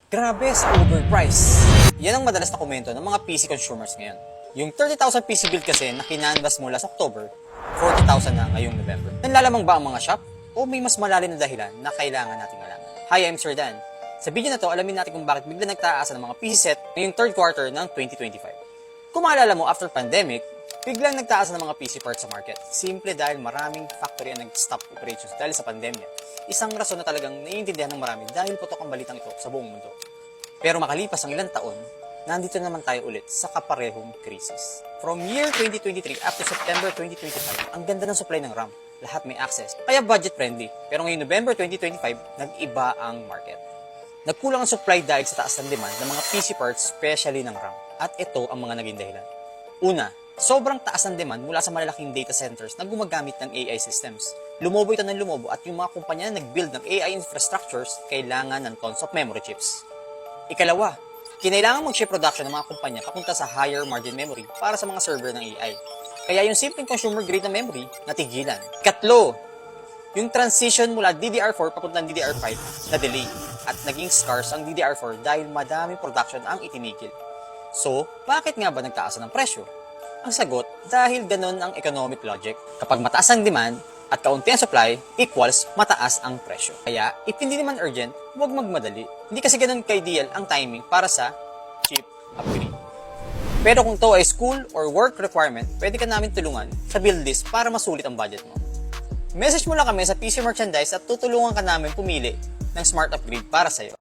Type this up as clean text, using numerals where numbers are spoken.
Grabe sa overprice. Yan ang madalas na komento ng mga PC consumers ngayon. Yung 30,000 PC build kasi na kinanvas mo last October, 40,000 na ngayong November. Nanlalamang ba ang mga shop? O may mas malalim na dahilan na kailangan nating malaman? Hi, I'm Sir Dan. Sa video na to, alamin natin kung bakit bigla nagtaasan ng mga PC set ngayong third quarter ng 2025. Kung maalala mo, after pandemic, biglang nagtaas ng mga PC parts sa market. Simple dahil maraming factory ang nag-stop operations dahil sa pandemya. Isang rason na talagang naiintindihan ng marami dahil putok ang balitang ito sa buong mundo. Pero makalipas ang ilang taon, nandito naman tayo ulit sa kaparehong krisis. From year 2023 up to September 2025, ang ganda ng supply ng RAM. Lahat may access, kaya budget friendly. Pero ngayong November 2025, nag-iba ang market. Nagkulang ang supply dahil sa taas ng demand ng mga PC parts, especially ng RAM. At ito ang mga naging dahilan. Una, sobrang taas ng demand mula sa malalaking data centers na gumagamit ng AI systems. Lumobo ito ng lumobo at yung mga kumpanya na nag-build ng AI infrastructures kailangan ng tons of memory chips. Ikalawa, kinailangan mag-ship production ng mga kumpanya papunta sa higher margin memory para sa mga server ng AI. Kaya yung simpleng consumer grade na memory, natigilan. Ikatlo, yung transition mula DDR4 papunta ng DDR5 na delay at naging scarce ang DDR4 dahil madaming production ang itinigil. So, bakit nga ba nagtaas ng presyo? Ang sagot, dahil ganun ang economic logic. Kapag mataas ang demand at kaunti ang supply, equals mataas ang presyo. Kaya, if hindi naman urgent, huwag magmadali. Hindi kasi ganun ka-ideal ang timing para sa cheap upgrade. Pero kung to ay school or work requirement, pwede ka namin tulungan sa build list para masulit ang budget mo. Message mo lang kami sa PC Merchandise at tutulungan ka namin pumili ng smart upgrade para sa'yo.